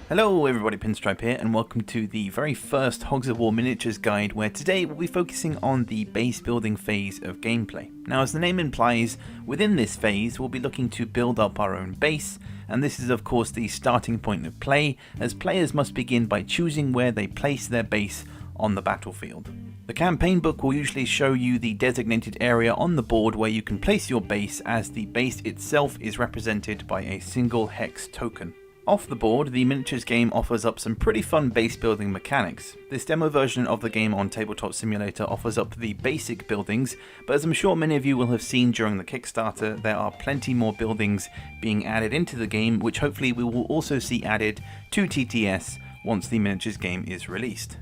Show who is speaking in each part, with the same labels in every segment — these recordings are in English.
Speaker 1: Hello everybody, Pinstripe here, and welcome to the very first Hogs of War miniatures guide, where today we'll be focusing on the base building phase of gameplay. Now, as the name implies, within this phase we'll be looking to build up our own base, and this is of course the starting point of play, as players must begin by choosing where they place their base on the battlefield. The campaign book will usually show you the designated area on the board where you can place your base, as the base itself is represented by a single hex token. Off the board, the miniatures game offers up some pretty fun base building mechanics. This demo version of the game on Tabletop Simulator offers up the basic buildings, but as I'm sure many of you will have seen during the Kickstarter, there are plenty more buildings being added into the game, which hopefully we will also see added to TTS once the miniatures game is released.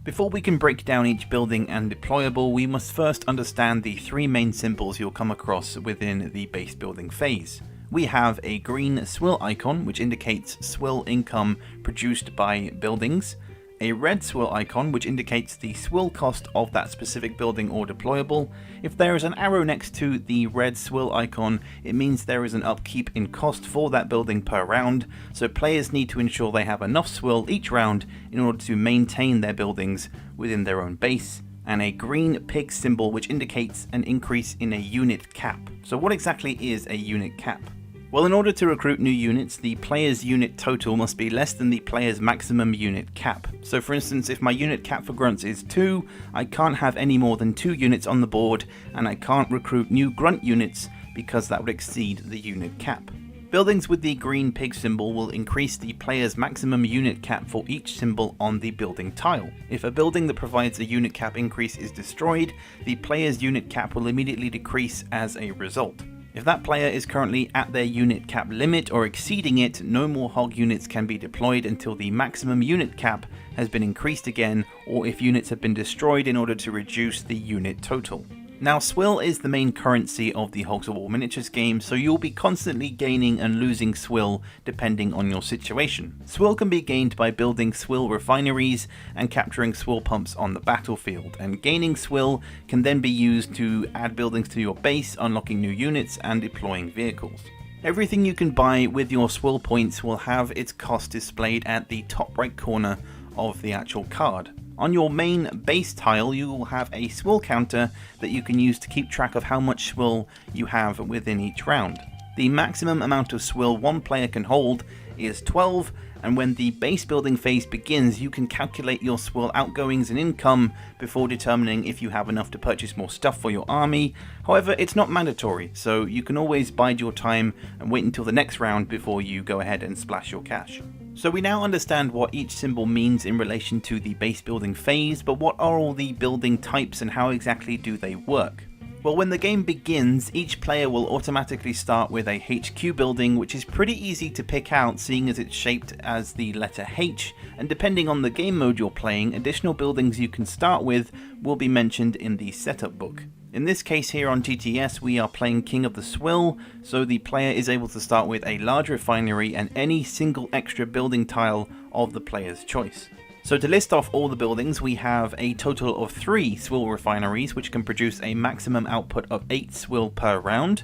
Speaker 1: Before we can break down each building and deployable, we must first understand the three main symbols you'll come across within the base building phase. We have a green swill icon, which indicates swill income produced by buildings, a red swill icon, which indicates the swill cost of that specific building or deployable. If there is an arrow next to the red swill icon, it means there is an upkeep in cost for that building per round, so players need to ensure they have enough swill each round in order to maintain their buildings within their own base. And a green pig symbol, which indicates an increase in a unit cap. So what exactly is a unit cap? Well, in order to recruit new units, the player's unit total must be less than the player's maximum unit cap. So for instance, if my unit cap for grunts is 2, I can't have any more than 2 units on the board, and I can't recruit new grunt units because that would exceed the unit cap. Buildings with the green pig symbol will increase the player's maximum unit cap for each symbol on the building tile. If a building that provides a unit cap increase is destroyed, the player's unit cap will immediately decrease as a result. If that player is currently at their unit cap limit or exceeding it, no more hog units can be deployed until the maximum unit cap has been increased again, or if units have been destroyed in order to reduce the unit total. Now, swill is the main currency of the Hogs of War miniatures game, so you'll be constantly gaining and losing swill depending on your situation. Swill can be gained by building swill refineries and capturing swill pumps on the battlefield, and gaining swill can then be used to add buildings to your base, unlocking new units and deploying vehicles. Everything you can buy with your swill points will have its cost displayed at the top right corner of the actual card. On your main base tile, you will have a swill counter that you can use to keep track of how much swill you have within each round. The maximum amount of swill one player can hold is 12, and when the base building phase begins, you can calculate your swill outgoings and income before determining if you have enough to purchase more stuff for your army. However, it's not mandatory, so you can always bide your time and wait until the next round before you go ahead and splash your cash. So we now understand what each symbol means in relation to the base building phase, but what are all the building types and how exactly do they work? Well, when the game begins, each player will automatically start with a HQ building, which is pretty easy to pick out seeing as it's shaped as the letter H, and depending on the game mode you're playing, additional buildings you can start with will be mentioned in the setup book. In this case here on TTS, we are playing King of the Swill, so the player is able to start with a large refinery and any single extra building tile of the player's choice. So to list off all the buildings, we have a total of 3 swill refineries, which can produce a maximum output of 8 swill per round,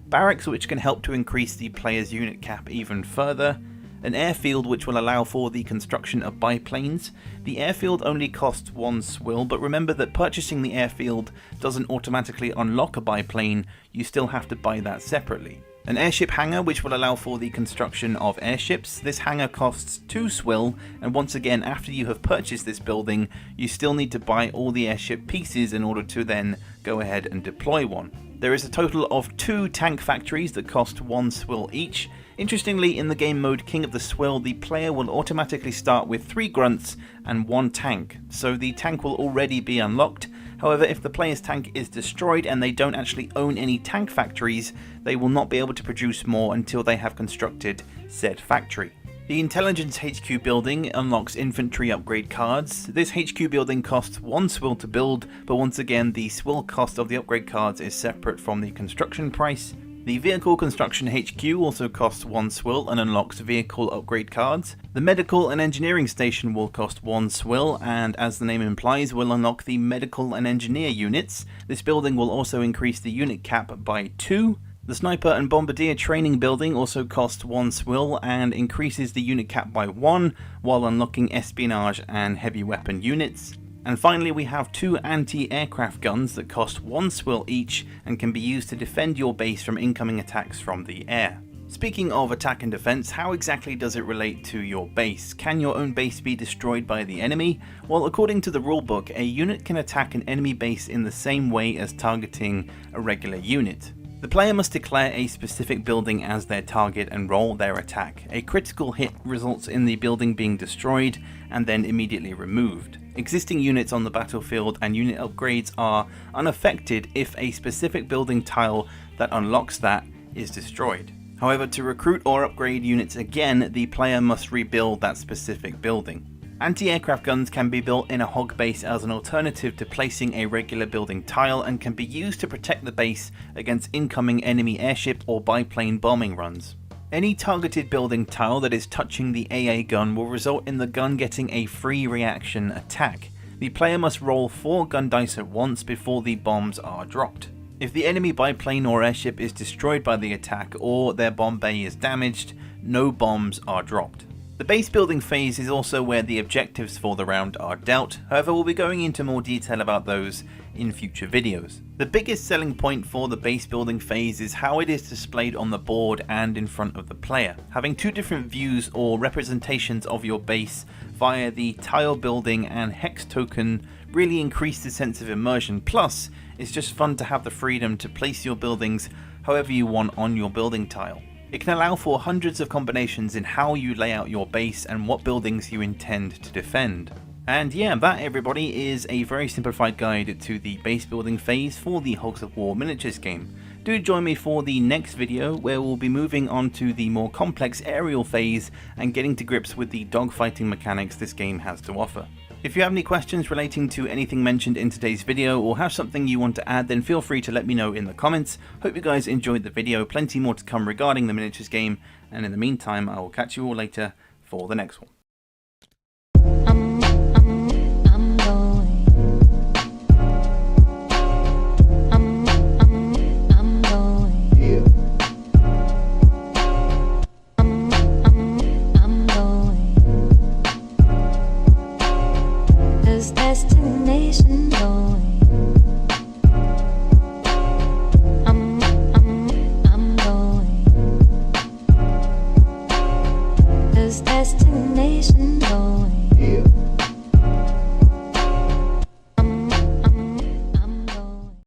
Speaker 1: barracks, which can help to increase the player's unit cap even further, an airfield which will allow for the construction of biplanes. The airfield only costs 1 swill, but remember that purchasing the airfield doesn't automatically unlock a biplane, you still have to buy that separately. An airship hangar, which will allow for the construction of airships. This hangar costs 2 swill, and once again, after you have purchased this building, you still need to buy all the airship pieces in order to then go ahead and deploy one. There is a total of 2 tank factories that cost 1 swill each. Interestingly, in the game mode King of the Swill, the player will automatically start with 3 grunts and 1 tank, so the tank will already be unlocked. However, if the player's tank is destroyed and they don't actually own any tank factories, they will not be able to produce more until they have constructed said factory. The Intelligence HQ building unlocks infantry upgrade cards. This HQ building costs 1 swill to build, but once again the swill cost of the upgrade cards is separate from the construction price. The Vehicle Construction HQ also costs 1 swill and unlocks vehicle upgrade cards. The Medical and Engineering Station will cost 1 swill, and as the name implies, will unlock the Medical and Engineer units. This building will also increase the unit cap by 2. The Sniper and Bombardier training building also costs 1 swill and increases the unit cap by 1 while unlocking espionage and heavy weapon units. And finally we have 2 anti-aircraft guns that cost 1 swill each and can be used to defend your base from incoming attacks from the air. Speaking of attack and defense, how exactly does it relate to your base? Can your own base be destroyed by the enemy? Well, according to the rulebook, a unit can attack an enemy base in the same way as targeting a regular unit. The player must declare a specific building as their target and roll their attack. A critical hit results in the building being destroyed and then immediately removed. Existing units on the battlefield and unit upgrades are unaffected if a specific building tile that unlocks that is destroyed. However, to recruit or upgrade units again, the player must rebuild that specific building. Anti-aircraft guns can be built in a hog base as an alternative to placing a regular building tile and can be used to protect the base against incoming enemy airship or biplane bombing runs. Any targeted building tile that is touching the AA gun will result in the gun getting a free reaction attack. The player must roll 4 gun dice at once before the bombs are dropped. If the enemy biplane or airship is destroyed by the attack or their bomb bay is damaged, no bombs are dropped. The base building phase is also where the objectives for the round are dealt, however we'll be going into more detail about those in future videos. The biggest selling point for the base building phase is how it is displayed on the board and in front of the player. Having 2 different views or representations of your base via the tile building and hex token really increase the sense of immersion, plus it's just fun to have the freedom to place your buildings however you want on your building tile. It can allow for hundreds of combinations in how you lay out your base and what buildings you intend to defend. And yeah, that everybody is a very simplified guide to the base building phase for the Hogs of War miniatures game. Do join me for the next video where we'll be moving on to the more complex aerial phase and getting to grips with the dogfighting mechanics this game has to offer. If you have any questions relating to anything mentioned in today's video or have something you want to add, then feel free to let me know in the comments. Hope you guys enjoyed the video, plenty more to come regarding the miniatures game, and in the meantime I will catch you all later for the next one.